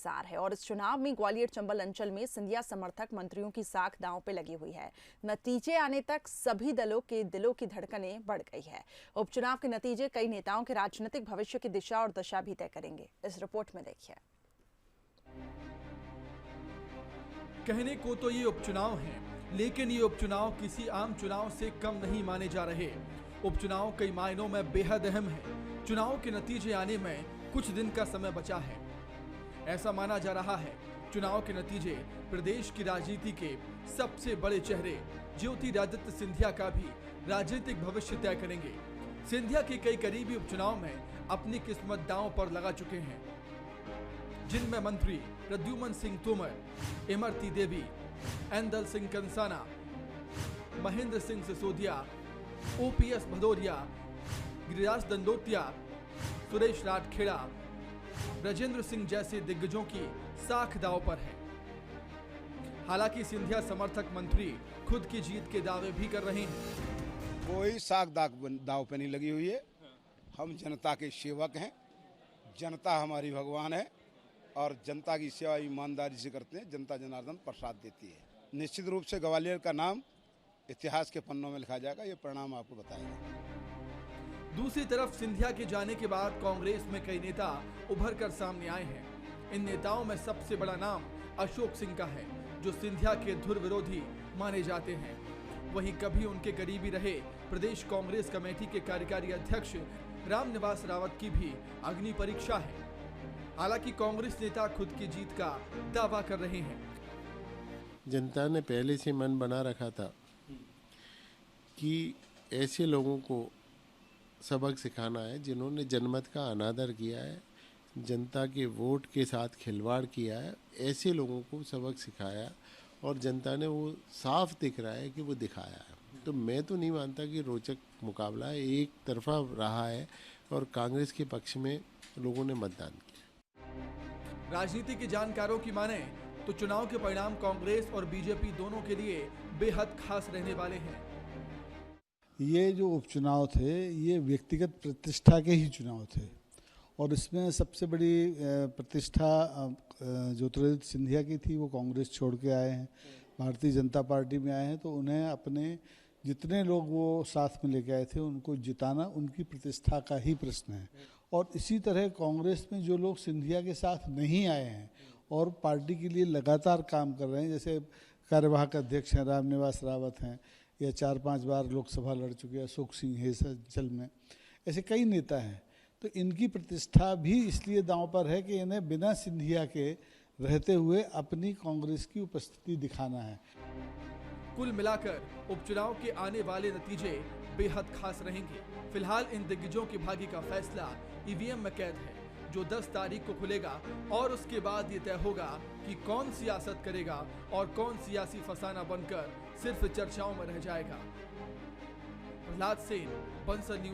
सार है और इस चुनाव में ग्वालियर चंबल अंचल में सिंधिया समर्थक मंत्रियों की साख दांव पे लगी हुई है। नतीजे आने तक सभी दलों के दिलों की धड़कनें बढ़ गई है। उपचुनाव के नतीजे कई नेताओं के राजनीतिक भविष्य की दिशा और दशा भी तय करेंगे। इस रिपोर्ट में देखिए। कहने को तो ये उपचुनाव है, लेकिन ये उपचुनाव किसी आम चुनाव से कम नहीं माने जा रहे। उपचुनाव कई मायनों में बेहद अहम है। चुनाव के नतीजे आने में कुछ दिन का समय बचा है। ऐसा माना जा रहा है चुनाव के नतीजे प्रदेश की राजनीति के सबसे बड़े चेहरे ज्योतिरादित्य सिंधिया का भी राजनीतिक भविष्य तय करेंगे। सिंधिया के कई करीबी उपचुनाव में अपनी किस्मत दांव पर लगा चुके हैं, जिनमें मंत्री प्रद्युमन सिंह तोमर, इमरती देवी, ऐंदल सिंह कंसाना, महेंद्र सिंह सिसोदिया, ओपीएस भदौरिया, गिरिराज दंडोतिया, सुरेश राठखेड़ा, ब्रजेंद्र सिंह जैसे दिग्गजों की साख दांव पर है। हालांकि सिंधिया समर्थक मंत्री खुद की जीत के दावे भी कर रहे हैं। कोई साख दांव पे नहीं लगी हुई है। हम जनता के सेवक हैं, जनता हमारी भगवान है और जनता की सेवा ईमानदारी से करते हैं। जनता जनार्दन प्रसाद देती है। निश्चित रूप से ग्वालियर का नाम इतिहास के पन्नों में लिखा जाएगा। ये परिणाम आपको बताएंगे। दूसरी तरफ सिंधिया के जाने के बाद कांग्रेस में कई नेता उभर कर सामने आए हैं। इन नेताओं में सबसे बड़ा नाम अशोक सिंह का है, जो सिंधिया के धुर विरोधी माने जाते हैं। वहीं कभी उनके करीबी रहे प्रदेश कांग्रेस कमेटी के कार्यकारी अध्यक्ष रामनिवास रावत की भी अग्नि परीक्षा है। हालांकि कांग्रेस नेता खुद की जीत का दावा कर रहे हैं। जनता ने पहले से मन बना रखा था कि ऐसे लोगों को सबक सिखाना है जिन्होंने जनमत का अनादर किया है, जनता के वोट के साथ खिलवाड़ किया है। ऐसे लोगों को सबक सिखाया और जनता ने वो साफ दिख रहा है कि वो दिखाया है। तो मैं तो नहीं मानता कि रोचक मुकाबला एक तरफा रहा है और कांग्रेस के पक्ष में लोगों ने मतदान किया। राजनीति के जानकारों की माने तो चुनाव के परिणाम कांग्रेस और बीजेपी दोनों के लिए बेहद खास रहने वाले हैं। ये जो उपचुनाव थे ये व्यक्तिगत प्रतिष्ठा के ही चुनाव थे और इसमें सबसे बड़ी प्रतिष्ठा ज्योतिरादित्य सिंधिया की थी। वो कांग्रेस छोड़ के आए हैं, भारतीय जनता पार्टी में आए हैं, तो उन्हें अपने जितने लोग वो साथ में लेके आए थे उनको जिताना उनकी प्रतिष्ठा का ही प्रश्न है। और इसी तरह कांग्रेस में जो लोग सिंधिया के साथ नहीं आए हैं और पार्टी के लिए लगातार काम कर रहे हैं, जैसे कार्यवाहक अध्यक्ष हैं रामनिवास रावत हैं, या 4-5 बार लोकसभा लड़ चुके हैं अशोक सिंह है इस अंचल में, ऐसे कई नेता हैं। तो इनकी प्रतिष्ठा भी इसलिए दांव पर है कि इन्हें बिना सिंधिया के रहते हुए अपनी कांग्रेस की उपस्थिति दिखाना है। कुल मिलाकर उपचुनाव के आने वाले नतीजे बेहद खास रहेंगे। फिलहाल इन दिग्गजों के भाग्य का फैसला ईवीएम में कैद है, जो 10 तारीख को खुलेगा और उसके बाद ये तय होगा कि कौन सियासत करेगा और कौन सियासी फसाना बनकर सिर्फ चर्चाओं में रह जाएगा। प्रहलाद सेन, बंसल न्यूज।